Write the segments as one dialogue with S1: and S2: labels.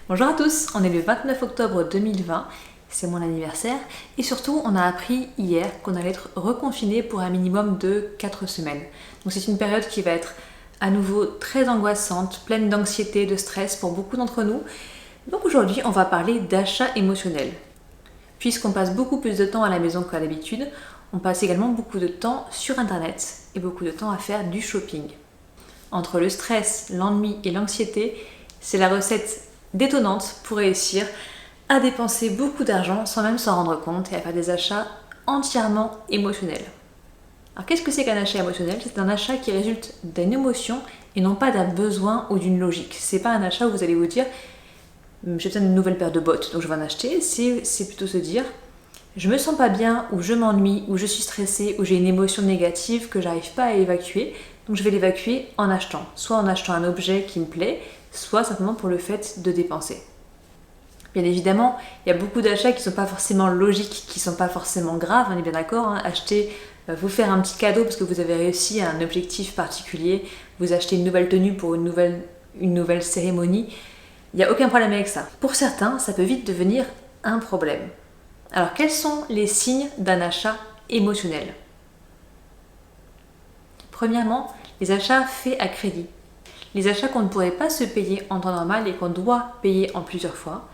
S1: Bonjour à tous, on est le 29 octobre 2020, c'est mon anniversaire et surtout on a appris hier qu'on allait être reconfiné pour un minimum de 4 semaines. Donc c'est une période qui va être à nouveau très angoissante, pleine d'anxiété, de stress pour beaucoup d'entre nous. Donc aujourd'hui on va parler d'achat émotionnel. Puisqu'on passe beaucoup plus de temps à la maison qu'à l'habitude, on passe également beaucoup de temps sur internet et beaucoup de temps à faire du shopping. Entre le stress, l'ennui et l'anxiété, c'est la recette détonnante pour réussir à dépenser beaucoup d'argent sans même s'en rendre compte et à faire des achats entièrement émotionnels. Alors qu'est-ce que c'est qu'un achat émotionnel ? C'est un achat qui résulte d'une émotion et non pas d'un besoin ou d'une logique. C'est pas un achat où vous allez vous dire j'ai besoin d'une nouvelle paire de bottes donc je vais en acheter. C'est plutôt se dire je me sens pas bien ou je m'ennuie ou je suis stressée ou j'ai une émotion négative que j'arrive pas à évacuer. Donc je vais l'évacuer en achetant, soit en achetant un objet qui me plaît, soit simplement pour le fait de dépenser. Bien évidemment, il y a beaucoup d'achats qui ne sont pas forcément logiques, qui ne sont pas forcément graves, on est bien d'accord. Acheter, vous faire un petit cadeau parce que vous avez réussi à un objectif particulier, vous achetez une nouvelle tenue pour une nouvelle cérémonie, il n'y a aucun problème avec ça. Pour certains, ça peut vite devenir un problème. Alors quels sont les signes d'un achat émotionnel ? Premièrement, les achats faits à crédit. Les achats qu'on ne pourrait pas se payer en temps normal et qu'on doit payer en plusieurs fois.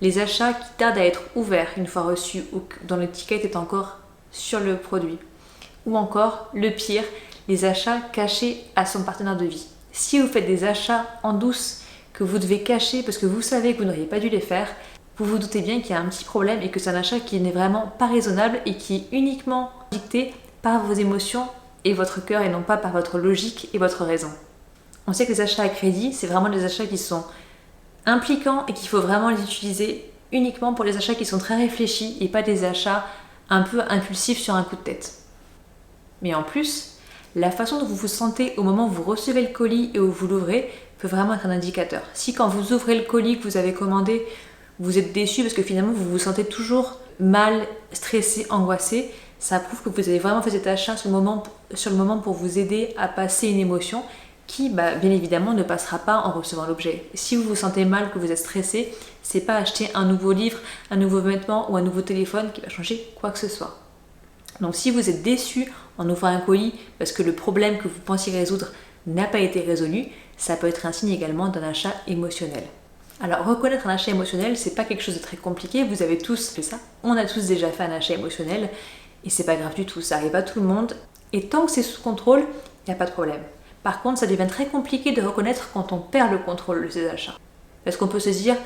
S1: Les achats qui tardent à être ouverts une fois reçus ou dont l'étiquette est encore sur le produit. Ou encore, le pire, les achats cachés à son partenaire de vie. Si vous faites des achats en douce que vous devez cacher parce que vous savez que vous n'auriez pas dû les faire, vous vous doutez bien qu'il y a un petit problème et que c'est un achat qui n'est vraiment pas raisonnable et qui est uniquement dicté par vos émotions et votre cœur et non pas par votre logique et votre raison. On sait que les achats à crédit, c'est vraiment des achats qui sont impliquants et qu'il faut vraiment les utiliser uniquement pour les achats qui sont très réfléchis et pas des achats un peu impulsifs sur un coup de tête. Mais en plus, la façon dont vous vous sentez au moment où vous recevez le colis et où vous l'ouvrez peut vraiment être un indicateur. Si quand vous ouvrez le colis que vous avez commandé, vous êtes déçu parce que finalement vous vous sentez toujours mal, stressé, angoissé, ça prouve que vous avez vraiment fait cet achat sur le moment pour vous aider à passer une émotion qui, bien évidemment, ne passera pas en recevant l'objet. Si vous vous sentez mal, que vous êtes stressé, c'est pas acheter un nouveau livre, un nouveau vêtement ou un nouveau téléphone qui va changer quoi que ce soit. Donc si vous êtes déçu en ouvrant un colis parce que le problème que vous pensiez résoudre n'a pas été résolu, ça peut être un signe également d'un achat émotionnel. Alors reconnaître un achat émotionnel, c'est pas quelque chose de très compliqué, vous avez tous fait ça. On a tous déjà fait un achat émotionnel et c'est pas grave du tout, ça arrive à tout le monde. Et tant que c'est sous contrôle, il n'y a pas de problème. Par contre, ça devient très compliqué de reconnaître quand on perd le contrôle de ses achats. Parce qu'on peut se dire,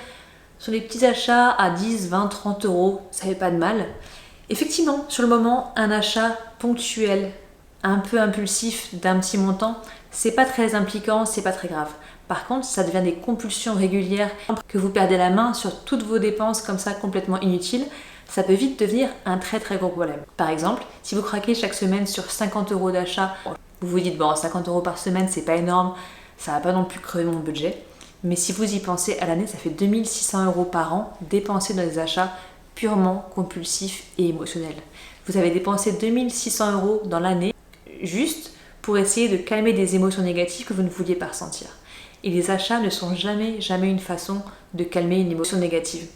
S1: sur les petits achats à 10, 20, 30 euros, ça fait pas de mal. Effectivement, sur le moment, un achat ponctuel, un peu impulsif d'un petit montant, c'est pas très impliquant, c'est pas très grave. Par contre, ça devient des compulsions régulières, que vous perdez la main sur toutes vos dépenses comme ça complètement inutiles, ça peut vite devenir un très très gros problème. Par exemple, si vous craquez chaque semaine sur 50 euros d'achat, vous vous dites 50 euros par semaine c'est pas énorme, ça va pas non plus crever mon budget. Mais si vous y pensez à l'année, ça fait 2600 euros par an dépensés dans des achats purement compulsifs et émotionnels. Vous avez dépensé 2600 euros dans l'année juste pour essayer de calmer des émotions négatives que vous ne vouliez pas ressentir. Et les achats ne sont jamais une façon de calmer une émotion négative.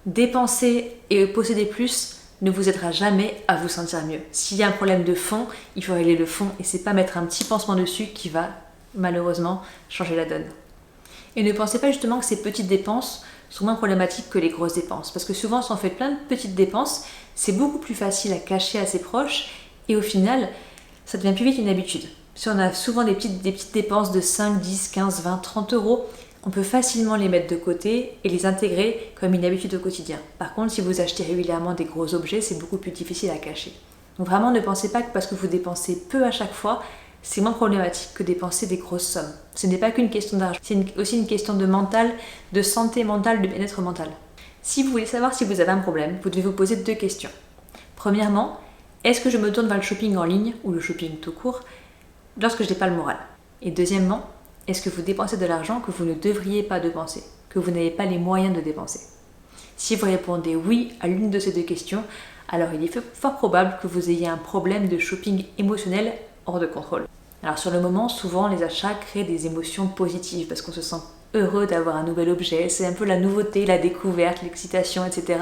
S1: Dépenser et posséder plus ne vous aidera jamais à vous sentir mieux. S'il y a un problème de fond, il faut régler le fond et c'est pas mettre un petit pansement dessus qui va malheureusement changer la donne. Et ne pensez pas justement que ces petites dépenses sont moins problématiques que les grosses dépenses. Parce que souvent, si on fait plein de petites dépenses, c'est beaucoup plus facile à cacher à ses proches et au final, ça devient plus vite une habitude. Si on a souvent des petites dépenses de 5, 10, 15, 20, 30 euros, on peut facilement les mettre de côté et les intégrer comme une habitude au quotidien. Par contre, si vous achetez régulièrement des gros objets, c'est beaucoup plus difficile à cacher. Donc vraiment, ne pensez pas que parce que vous dépensez peu à chaque fois, c'est moins problématique que dépenser des grosses sommes. Ce n'est pas qu'une question d'argent, c'est aussi une question de mental, de santé mentale, de bien-être mental. Si vous voulez savoir si vous avez un problème, vous devez vous poser 2 questions. Premièrement, est-ce que je me tourne vers le shopping en ligne ou le shopping tout court lorsque je n'ai pas le moral ? Et deuxièmement, est-ce que vous dépensez de l'argent que vous ne devriez pas dépenser, que vous n'avez pas les moyens de dépenser ? Si vous répondez oui à l'une de ces 2 questions, alors il est fort probable que vous ayez un problème de shopping émotionnel hors de contrôle. Alors sur le moment, souvent les achats créent des émotions positives parce qu'on se sent heureux d'avoir un nouvel objet, c'est un peu la nouveauté, la découverte, l'excitation, etc.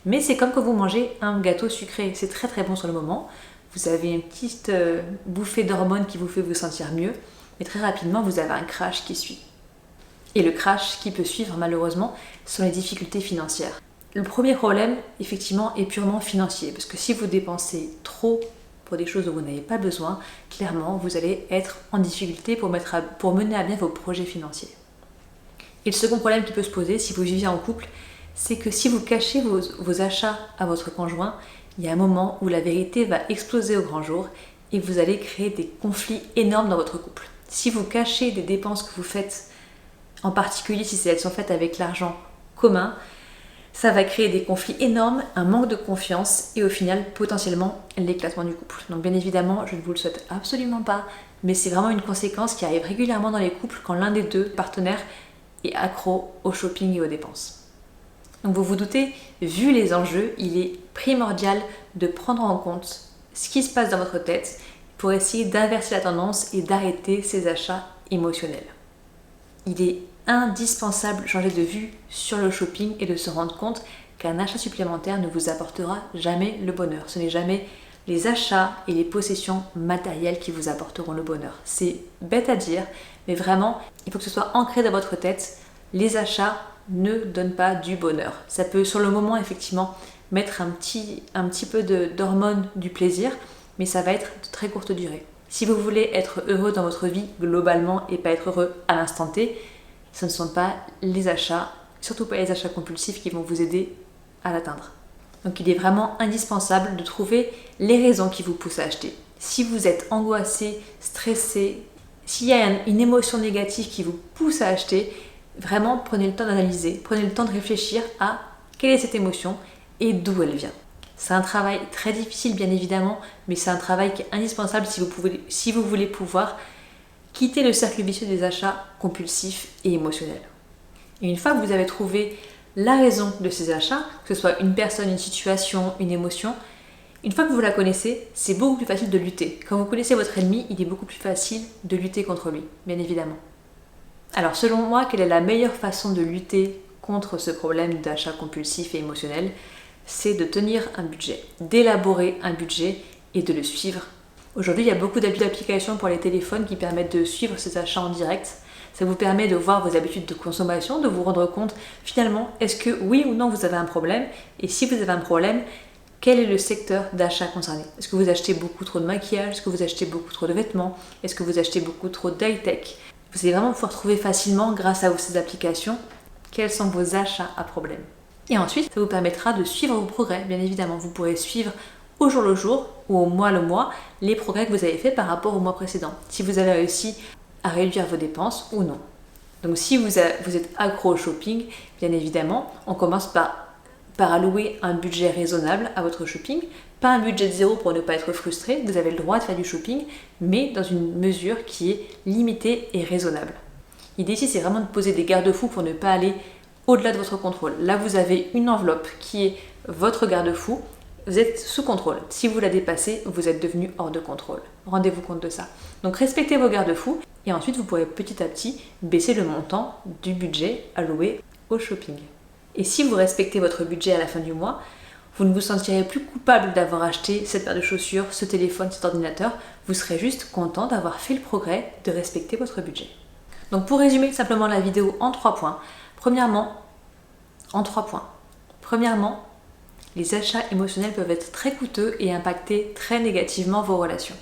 S1: Mais c'est comme quand vous mangez un gâteau sucré, c'est très très bon sur le moment, vous avez une petite bouffée d'hormones qui vous fait vous sentir mieux, mais très rapidement vous avez un crash qui suit. Et le crash qui peut suivre malheureusement sont les difficultés financières. Le premier problème, effectivement, est purement financier, parce que si vous dépensez trop pour des choses dont vous n'avez pas besoin, clairement, vous allez être en difficulté pour mener à bien vos projets financiers. Et le second problème qui peut se poser, si vous vivez en couple, c'est que si vous cachez vos achats à votre conjoint, il y a un moment où la vérité va exploser au grand jour et vous allez créer des conflits énormes dans votre couple. Si vous cachez des dépenses que vous faites, en particulier si elles sont faites avec l'argent commun, ça va créer des conflits énormes, un manque de confiance et au final potentiellement l'éclatement du couple. Donc bien évidemment, je ne vous le souhaite absolument pas, mais c'est vraiment une conséquence qui arrive régulièrement dans les couples quand l'un des deux partenaires est accro au shopping et aux dépenses. Donc vous vous doutez, vu les enjeux, il est primordial de prendre en compte ce qui se passe dans votre tête pour essayer d'inverser la tendance et d'arrêter ces achats émotionnels. Il est indispensable de changer de vue sur le shopping et de se rendre compte qu'un achat supplémentaire ne vous apportera jamais le bonheur. Ce n'est jamais les achats et les possessions matérielles qui vous apporteront le bonheur. C'est bête à dire, mais vraiment, il faut que ce soit ancré dans votre tête. Les achats ne donnent pas du bonheur. Ça peut sur le moment effectivement mettre un petit peu d'hormones du plaisir, mais ça va être de très courte durée. Si vous voulez être heureux dans votre vie globalement et pas être heureux à l'instant T, ce ne sont pas les achats, surtout pas les achats compulsifs qui vont vous aider à l'atteindre. Donc il est vraiment indispensable de trouver les raisons qui vous poussent à acheter. Si vous êtes angoissé, stressé, s'il y a une émotion négative qui vous pousse à acheter, vraiment prenez le temps d'analyser, prenez le temps de réfléchir à quelle est cette émotion et d'où elle vient. C'est un travail très difficile bien évidemment, mais c'est un travail qui est indispensable si vous voulez pouvoir quitter le cercle vicieux des achats compulsifs et émotionnels. Et une fois que vous avez trouvé la raison de ces achats, que ce soit une personne, une situation, une émotion, une fois que vous la connaissez, c'est beaucoup plus facile de lutter. Quand vous connaissez votre ennemi, il est beaucoup plus facile de lutter contre lui, bien évidemment. Alors selon moi, quelle est la meilleure façon de lutter contre ce problème d'achat compulsif et émotionnel? C'est de tenir un budget, d'élaborer un budget et de le suivre. Aujourd'hui, il y a beaucoup d'applications pour les téléphones qui permettent de suivre ces achats en direct. Ça vous permet de voir vos habitudes de consommation, de vous rendre compte finalement, est-ce que oui ou non vous avez un problème? Et si vous avez un problème, quel est le secteur d'achat concerné? Est-ce que vous achetez beaucoup trop de maquillage? Est-ce que vous achetez beaucoup trop de vêtements? Est-ce que vous achetez beaucoup trop d'high-tech? Vous allez vraiment pouvoir trouver facilement, grâce à ces applications, quels sont vos achats à problème. Et ensuite, ça vous permettra de suivre vos progrès, bien évidemment. Vous pourrez suivre au jour le jour ou au mois le mois les progrès que vous avez faits par rapport au mois précédent. Si vous avez réussi à réduire vos dépenses ou non. Donc si vous êtes accro au shopping, bien évidemment, on commence par allouer un budget raisonnable à votre shopping. Pas un budget de zéro pour ne pas être frustré. Vous avez le droit de faire du shopping, mais dans une mesure qui est limitée et raisonnable. L'idée ici, c'est vraiment de poser des garde-fous pour ne pas aller au-delà de votre contrôle. Là, vous avez une enveloppe qui est votre garde-fou. Vous êtes sous contrôle. Si vous la dépassez, vous êtes devenu hors de contrôle. Rendez-vous compte de ça. Donc respectez vos garde-fous et ensuite vous pourrez petit à petit baisser le montant du budget alloué au shopping. Et si vous respectez votre budget à la fin du mois, vous ne vous sentirez plus coupable d'avoir acheté cette paire de chaussures, ce téléphone, cet ordinateur. Vous serez juste content d'avoir fait le progrès de respecter votre budget. Donc pour résumer simplement la vidéo en 3 points. Premièrement, les achats émotionnels peuvent être très coûteux et impacter très négativement vos relations.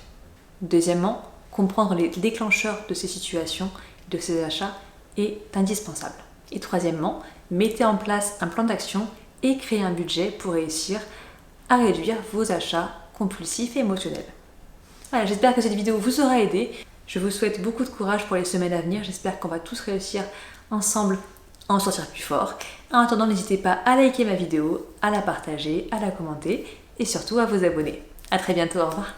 S1: Deuxièmement, comprendre les déclencheurs de ces situations, de ces achats est indispensable. Et troisièmement, mettez en place un plan d'action et créez un budget pour réussir à réduire vos achats compulsifs et émotionnels. Voilà, j'espère que cette vidéo vous aura aidé. Je vous souhaite beaucoup de courage pour les semaines à venir. J'espère qu'on va tous réussir ensemble à en sortir plus fort. En attendant, n'hésitez pas à liker ma vidéo, à la partager, à la commenter et surtout à vous abonner. À très bientôt, au revoir.